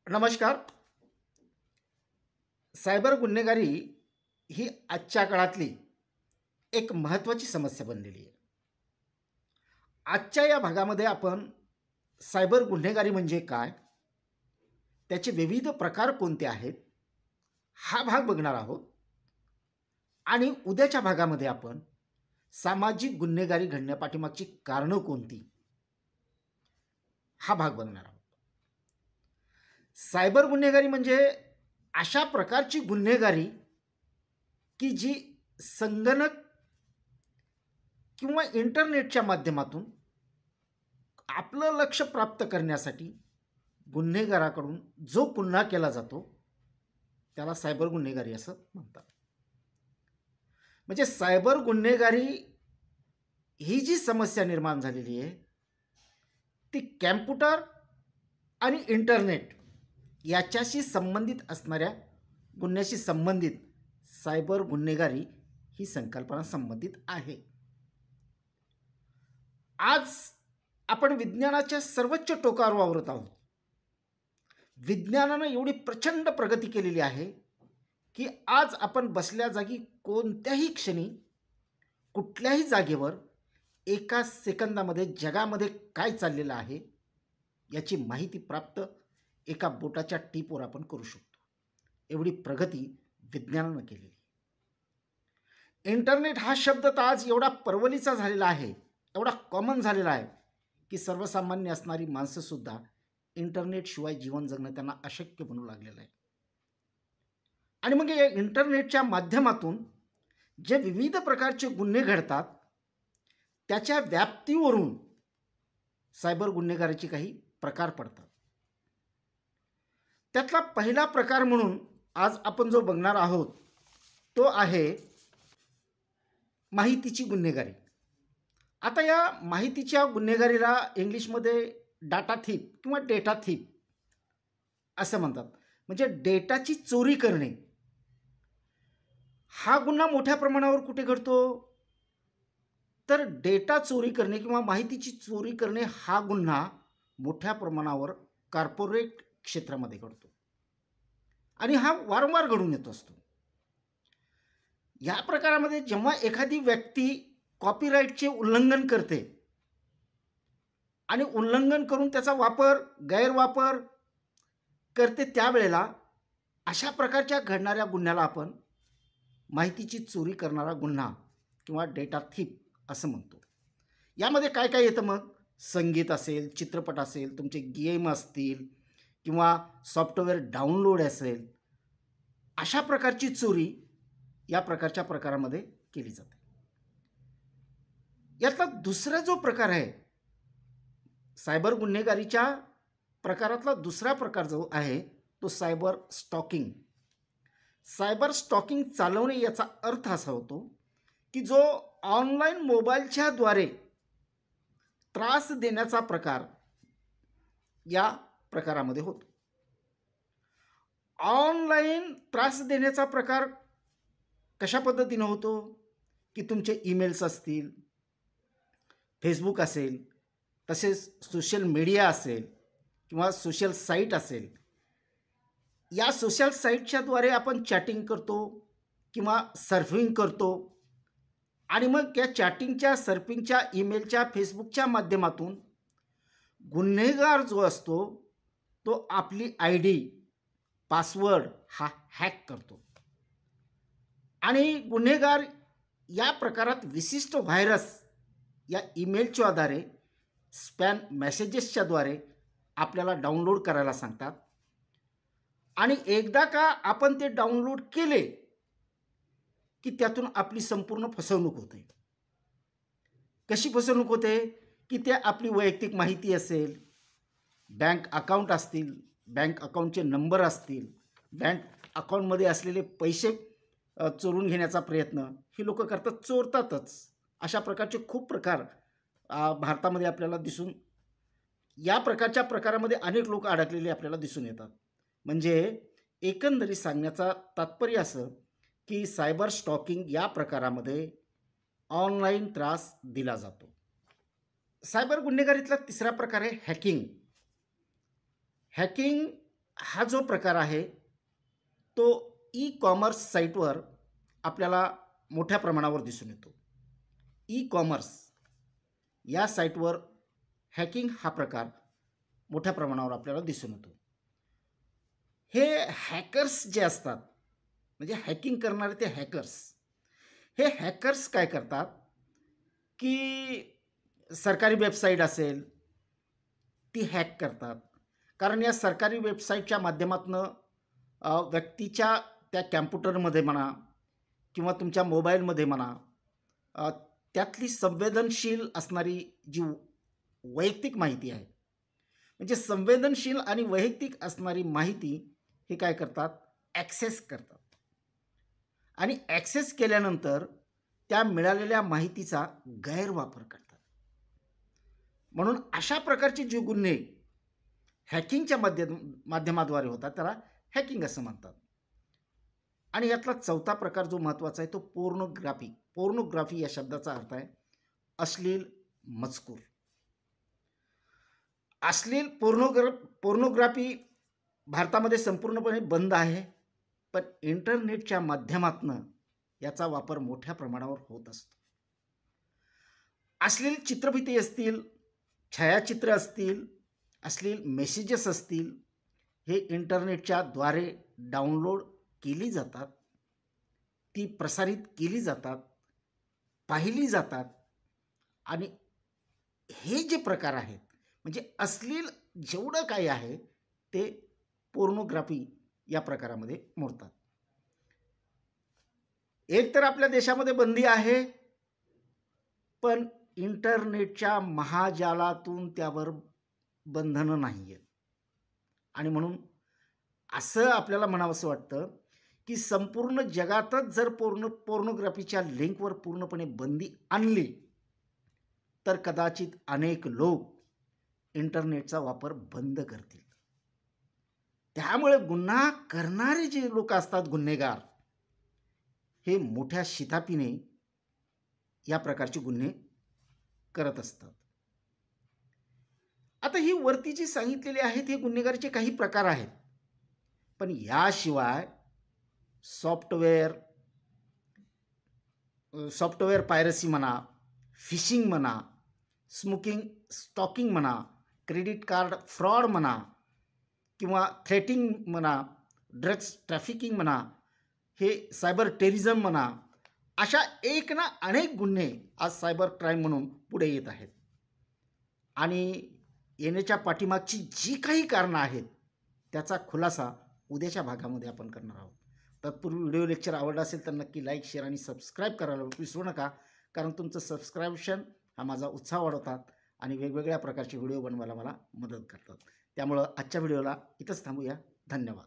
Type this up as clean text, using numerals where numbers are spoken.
नमस्कार. सायबर गुन्हेगारी ही आजच्या काळातली एक महत्त्वाची समस्या बनलेली आहे. आजच्या या भागामध्ये आपण सायबर गुन्हेगारी म्हणजे काय? त्याचे विविध प्रकार कोणते आहेत? हा भाग बघणार आहोत आणि उद्याच्या भागामध्ये आपण सामाजिक गुन्हेगारी घडण्यापाठीमागची कारणं कोणती? हा भाग बघणार आहोत. सायबर गुन्हेगारी म्हणजे अशा प्रकारची गुन्हेगारी की जी संगणक किंवा इंटरनेटच्या माध्यमातून आपलं लक्ष प्राप्त करण्यासाठी गुन्हेगाराकडून जो गुन्हा केला जातो त्याला सायबर गुन्हेगारी असं म्हणतात. म्हणजे सायबर गुन्हेगारी ही जी समस्या निर्माण झालेली आहे ती कॅम्प्युटर आणि इंटरनेट याच्याशी संबंधित असणाऱ्या गुन्ह्याशी संबंधित सायबर गुन्हेगारी ही संकल्पना संबंधित आहे. आज आपण विज्ञानाच्या सर्वोच्च टोकावर वावरत आहोत. विज्ञानानं एवढी प्रचंड प्रगती केलेली आहे की आज आपण बसल्या जागी कोणत्याही क्षणी कुठल्याही जागेवर एका सेकंदामध्ये जगामध्ये काय चाललेलं आहे याची माहिती प्राप्त एका बोटाच्या टिपवर आपण करू शकतो. एवढी प्रगती विज्ञानानं केलेली. इंटरनेट हा शब्द तर आज एवढा परवलीचा झालेला आहे, एवढा कॉमन झालेला आहे की सर्वसामान्य असणारी माणसंसुद्धा इंटरनेटशिवाय जीवन जगणं त्यांना अशक्य बनू लागलेलं आहे. आणि मग या इंटरनेटच्या माध्यमातून जे विविध प्रकारचे गुन्हे घडतात त्याच्या व्याप्तीवरून सायबर गुन्हेगाराचे काही प्रकार पडतात. त्यातला पहिला प्रकार म्हणून आज आपण जो बघणार आहोत तो आहे माहितीची गुन्हेगारी. आता या माहितीच्या गुन्हेगारीला इंग्लिशमध्ये डाटा थीफ किंवा डेटा थीफ असं म्हणतात. म्हणजे डेटाची चोरी करणे. हा गुन्हा मोठ्या प्रमाणावर कुठे घडतो? तर डेटा चोरी करणे किंवा माहितीची चोरी करणे हा गुन्हा मोठ्या प्रमाणावर कॉर्पोरेट क्षेत्रामध्ये घडतो आणि हा वारंवार घडून येत असतो. या प्रकारामध्ये जेव्हा एखादी व्यक्ती कॉपीराईटचे उल्लंघन करते आणि उल्लंघन करून त्याचा गैरवापर करते त्यावेळेला अशा प्रकारच्या घडणाऱ्या गुन्ह्याला आपण माहितीची चोरी करणारा गुन्हा किंवा डेटा थीफ असं म्हणतो. यामध्ये काय काय येतं? मग संगीत असेल, चित्रपट असेल, तुमचे गेम असतील किंवा सॉफ्टवेअर डाउनलोड असेल, अशा प्रकारची चोरी या प्रकारच्या प्रकारामध्ये केली जाते. यातला दुसरा जो प्रकार आहे सायबर गुन्हेगारीच्या प्रकारातला दुसरा प्रकार जो आहे तो सायबर स्टॉकिंग. सायबर स्टॉकिंग चालवणे याचा अर्थ असा होतो की जो ऑनलाईन मोबाईलच्या द्वारे त्रास देण्याचा प्रकार या प्रकारामध्ये होतो. ऑनलाईन त्रास देण्याचा प्रकार कशा पद्धतीनं होतो की तुमचे ईमेल्स असतील, फेसबुक असेल, तसेच सोशल मीडिया असेल किंवा सोशल साईट असेल, या सोशल साईटच्याद्वारे आपण चॅटिंग करतो किंवा सर्फिंग करतो आणि मग या चॅटिंगच्या, सर्फिंगच्या, ईमेलच्या, फेसबुकच्या माध्यमातून गुन्हेगार जो असतो तो आपली ID, पासवर्ड हा हॅक करतो आणि गुन्हेगार या प्रकारात विशिष्ट व्हायरस या ईमेलच्या आधारे, स्पॅम मेसेजेसच्याद्वारे आपल्याला डाउनलोड करायला सांगतात आणि एकदा का आपण ते डाउनलोड केले की त्यातून आपली संपूर्ण फसवणूक होते. कशी फसवणूक होते की ते आपली वैयक्तिक माहिती असेल, बँक अकाउंट असतील, बँक अकाउंटचे नंबर असतील, बँक अकाउंटमध्ये असलेले पैसे चोरून घेण्याचा प्रयत्न ही लोक करतात, चोरतातच. अशा प्रकारचे खूप प्रकार भारतामध्ये आपल्याला या प्रकारच्या प्रकारामध्ये अनेक लोक अडकलेले आपल्याला दिसून येतात. म्हणजे एकंदरीत सांगण्याचा तात्पर्य असं की सायबर स्टॉकिंग या प्रकारामध्ये ऑनलाईन त्रास दिला जातो. सायबर गुन्हेगारीतला तिसरा प्रकार आहे हॅकिंग. हॅकिंग हा जो प्रकार आहे तो ई कॉमर्स साईटवर आपल्याला मोठ्या प्रमाणावर दिसून येतो. ई कॉमर्स या साईटवर हॅकिंग हा प्रकार मोठ्या प्रमाणावर आपल्याला दिसून येतो. हे हॅकर्स जे असतात, म्हणजे हॅकिंग करणारे ते हॅकर्स, हे हॅकर्स काय करतात, की सरकारी वेबसाईट असेल ती हॅक करतात. कारण या सरकारी वेबसाईटच्या माध्यमातनं व्यक्तीच्या त्या कॅम्प्युटरमध्ये म्हणा किंवा तुमच्या मोबाईलमध्ये म्हणा, अ, त्यातली संवेदनशील असणारी जी वैयक्तिक माहिती आहे, म्हणजे संवेदनशील आणि वैयक्तिक असणारी माहिती हे काय करतात, ॲक्सेस करतात. आणि ॲक्सेस केल्यानंतर त्या मिळालेल्या माहितीचा गैरवापर करतात. म्हणून अशा प्रकारचे जे गुन्हे हॅकिंगच्या माध्यमाद्वारे होतात त्याला हॅकिंग असं म्हणतात. आणि यातला चौथा प्रकार जो महत्त्वाचा आहे तो पोर्नोग्राफी. पोर्नोग्राफी या शब्दाचा अर्थ आहे अश्लील मजकूर. अश्लील पोर्नोग्राफी भारतामध्ये संपूर्णपणे बंद आहे, पण इंटरनेटच्या माध्यमातनं याचा वापर मोठ्या प्रमाणावर होत असतो. अश्लील चित्रफिती असतील, छायाचित्र असतील, अश्लील मेसेजेस असतील, हे इंटरनेटच्या द्वारे डाउनलोड केली जातात, ती प्रसारित केली जातात, पाहिली जातात. आणि हे जे प्रकार आहेत, म्हणजे अश्लील जेवढं काही आहे ते पोर्नोग्राफी या प्रकारामध्ये मोडतात. एक तर आपल्या देशामध्ये बंदी आहे, पण इंटरनेटच्या महाजालातून त्यावर बंधनं नाही आहेत. आणि म्हणून असं आपल्याला म्हणावंसं वाटतं, की संपूर्ण जगातच जर पोर्नोग्राफीच्या लिंकवर पूर्णपणे बंदी आणली, तर कदाचित अनेक लोक इंटरनेटचा वापर बंद करतील. त्यामुळे गुन्हा करणारे जे लोक असतात, गुन्हेगार, हे मोठ्या शिताफीने या प्रकारचे गुन्हे करत असतात. आता ही वरती जी सांगितलेली आहेत हे गुन्हेगारीचे काही प्रकार आहेत, पण याशिवाय सॉफ्टवेअर पायरसी म्हणा, फिशिंग म्हणा, स्टॉकिंग म्हणा, क्रेडिट कार्ड फ्रॉड म्हणा किंवा थ्रेटिंग म्हणा, ड्रग्स ट्रॅफिकिंग म्हणा, हे सायबर टेररिझम म्हणा, अशा एक ना अनेक गुन्हे आज सायबर क्राईम म्हणून पुढे येत आहेत. आणि येण्याच्या पाठीमागची जी काही कारणं आहेत त्याचा खुलासा उद्याच्या भागामध्ये आपण करणार आहोत. तत्पूर्वी व्हिडिओ लेक्चर आवडला असेल तर नक्की लाईक, शेअर आणि सबस्क्राईब करायला विसरू नका, कारण तुमचं सबस्क्रिप्शन हा माझा उत्साह वाढवतात आणि वेगवेगळ्या प्रकारचे व्हिडिओ बनवायला मला मदत करतात. त्यामुळं आजच्या व्हिडिओला इथंच थांबूया. धन्यवाद.